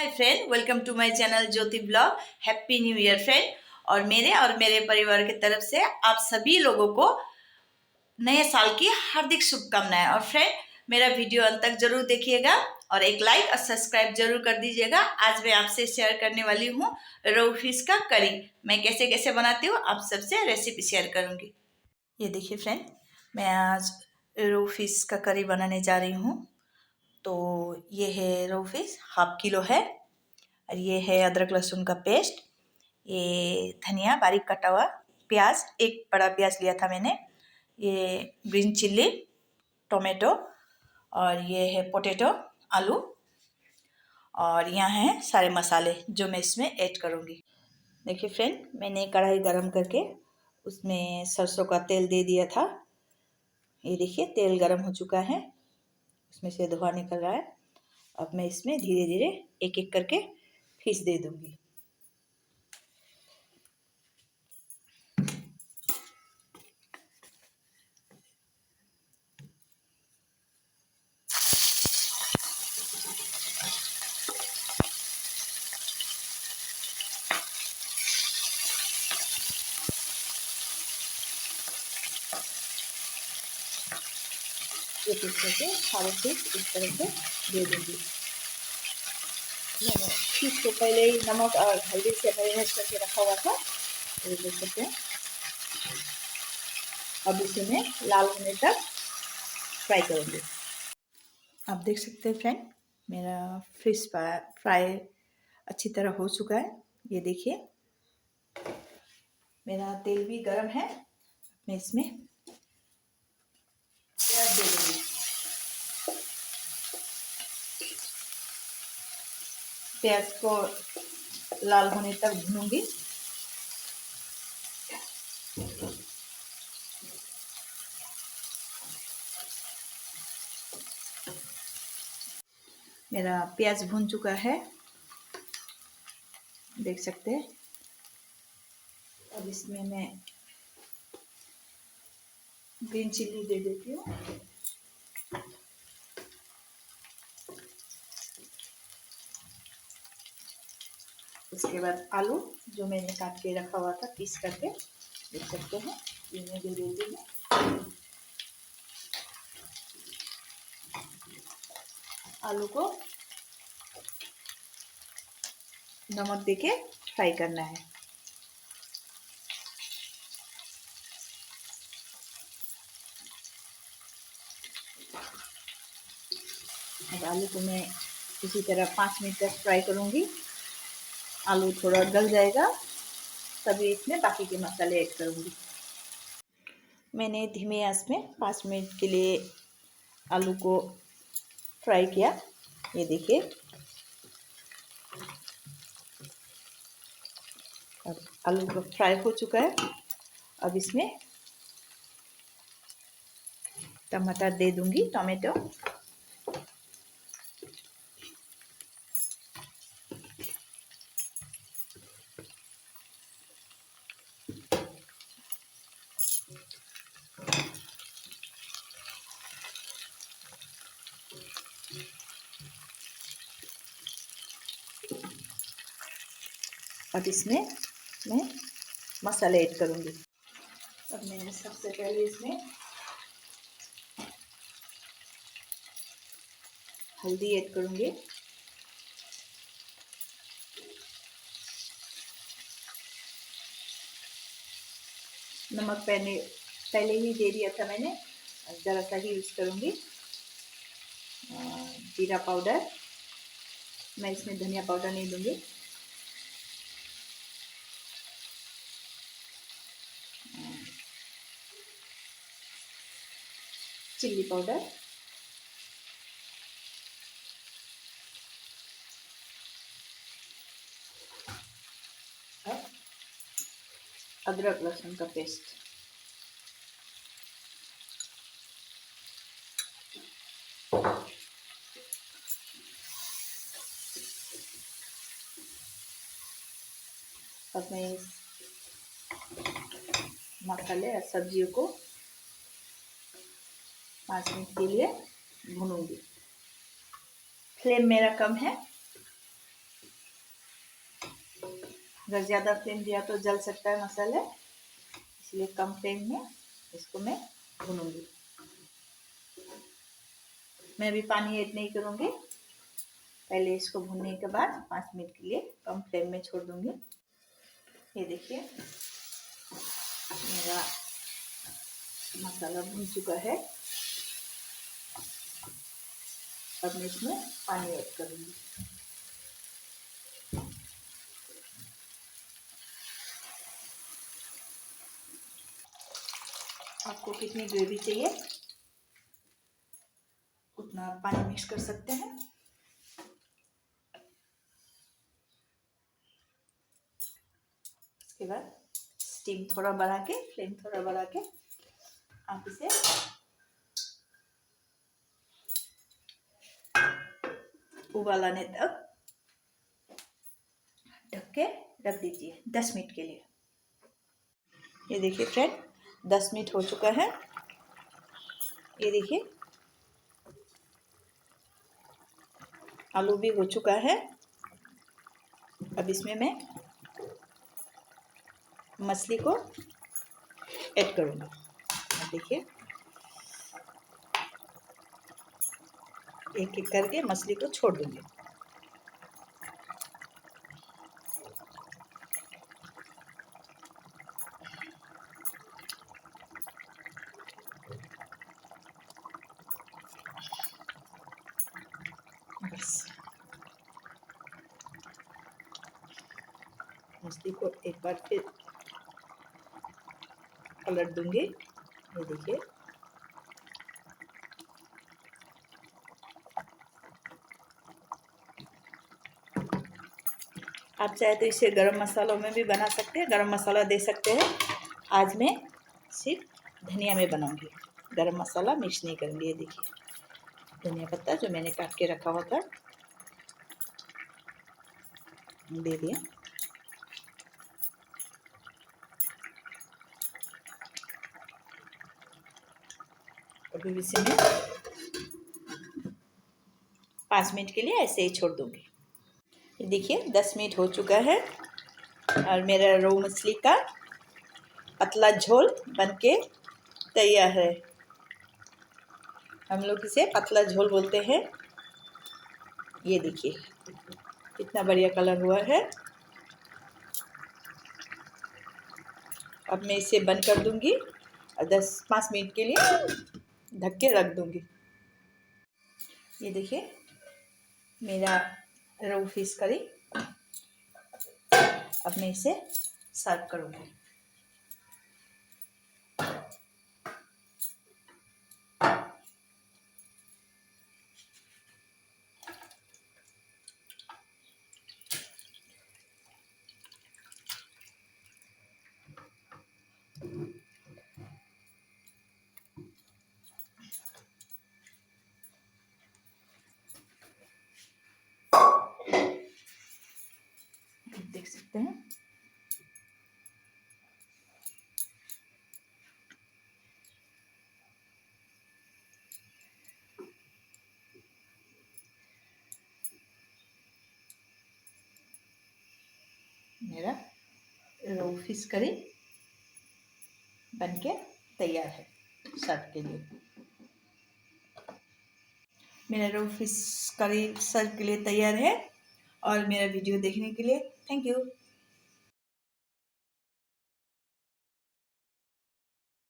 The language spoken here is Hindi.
Hi friend, welcome to my channel Jyoti blog. Happy new year friend. और मेरे परिवार की तरफ से आप सभी लोगों को नए साल की हार्दिक शुभकामनाएं। और फ्रेंड, मेरा वीडियो अंत तक जरूर देखिएगा और एक लाइक और सब्सक्राइब जरूर कर दीजिएगा। आज मैं आपसे शेयर करने वाली हूँ रोहू फिश का करी। मैं कैसे कैसे बनाती हूँ आप सबसे रेसिपी शेयर करूँगी। ये देखिए फ्रेंड, मैं आज रोहू फिश का करी बनाने जा रही हूँ। तो ये है रोहू फिश, हाफ किलो है। और ये है अदरक लहसुन का पेस्ट, ये धनिया बारीक कटा हुआ, प्याज एक बड़ा प्याज लिया था मैंने, ये ग्रीन चिल्ली, टोमेटो, और ये है पोटैटो आलू। और यहाँ हैं सारे मसाले जो मैं इसमें ऐड करूँगी। देखिए फ्रेंड, मैंने कढ़ाई गरम करके उसमें सरसों का तेल दे दिया था। ये देखिए तेल गरम हो चुका है, उसमें से धुआं निकल रहा है। अब मैं इसमें धीरे धीरे एक एक करके फिश दे दूँगी। एक एक करके सारे फिश इस तरह से दे दूँगी। मैंने फिश को पहले ही नमक और हल्दी से मैरिनेट करके रखा हुआ था, ये देख सकते हैं। अब इसे मैं लाल होने तक फ्राई करूँगी। आप देख सकते हैं फ्रेंड, मेरा फिश फ्राई अच्छी तरह हो चुका है। ये देखिए मेरा तेल भी गर्म है। मैं इसमें प्याज दे दूँगी। प्याज को लाल होने तक भूनूंगी। मेरा प्याज भून चुका है, देख सकते हैं। अब इसमें मैं ग्रीन चिल्ली दे देती हूँ। उसके बाद आलू जो मैंने काट के रखा हुआ था पीस करके, देख सकते हैं, ये मैं दे देती हूँ। आलू को नमक देके फ्राई करना है। अब आलू को मैं इसी तरह 5 मिनट तक फ्राई करूँगी। आलू थोड़ा गल जाएगा तभी इसमें बाकी के मसाले ऐड करूँगी। मैंने धीमे आंच में 5 मिनट के लिए आलू को फ्राई किया। ये देखिए, अब आलू को फ्राई हो चुका है। अब इसमें टमाटर दे दूंगी, टोमेटो। अब इसमें मैं मसाले ऐड करूंगी। अब मैं सबसे पहले इसमें हल्दी ऐड करूंगी। नमक पहले ही दे दिया था मैंने, ज़रा सा ही यूज़ करूंगी। जीरा पाउडर, मैं इसमें धनिया पाउडर नहीं दूंगी। चिल्ली पाउडर, और अदरक लहसुन का पेस्ट। अब मैं इस मसाले और सब्जियों को 5 मिनट के लिए भूनूंगी। फ्लेम मेरा कम है, अगर ज़्यादा फ्लेम दिया तो जल सकता है मसाला, इसलिए कम फ्लेम में इसको मैं भूनूंगी। मैं अभी पानी ऐड नहीं करूँगी, पहले इसको भूनने के बाद 5 मिनट के लिए कम फ्लेम में छोड़ दूँगी। ये देखिए मेरा मसाला भून चुका है। अब मैं इसमें पानी ऐड करूँगी। आपको कितनी ग्रेवी चाहिए उतना पानी मिक्स कर सकते हैं। इसके बाद स्टीम थोड़ा बढ़ा के, फ्लेम थोड़ा बढ़ा के आप इसे उबाल आने तक ढक के रख दीजिए 10 मिनट के लिए। ये देखिए फ्रेंड, 10 मिनट हो चुका है। ये देखिए आलू भी हो चुका है। अब इसमें मैं मछली को ऐड करूँगी। अब देखिए एक एक करके मछली को छोड़ दूँगी। बस मछली को एक बार फिर पलट दूँगी। ये देखिए आप चाहे तो इसे गरम मसालों में भी बना सकते हैं, गरम मसाला दे सकते हैं। आज मैं सिर्फ धनिया में बनाऊंगी, गरम मसाला मिक्स नहीं करूँगी। ये देखिए धनिया पत्ता जो मैंने काट के रखा हुआ था दे दिया। अभी इसे मैं 5 मिनट के लिए ऐसे ही छोड़ दूँगी। ये देखिए 10 मिनट हो चुका है और मेरा रोहू मछली का पतला झोल बनके तैयार है। हम लोग इसे पतला झोल बोलते हैं। ये देखिए कितना बढ़िया कलर हुआ है। अब मैं इसे बंद कर दूंगी और 5 मिनट के लिए ढक के रख दूंगी। ये देखिए मेरा रोहू फिश करी, अब मैं इसे सर्व करूंगी। देख सकते हैं मेरा रोहू फिश करी बनके तैयार है सर्व के लिए। मेरा रोहू फिश करी सर्व के लिए तैयार है। और मेरा वीडियो देखने के लिए थैंक यू।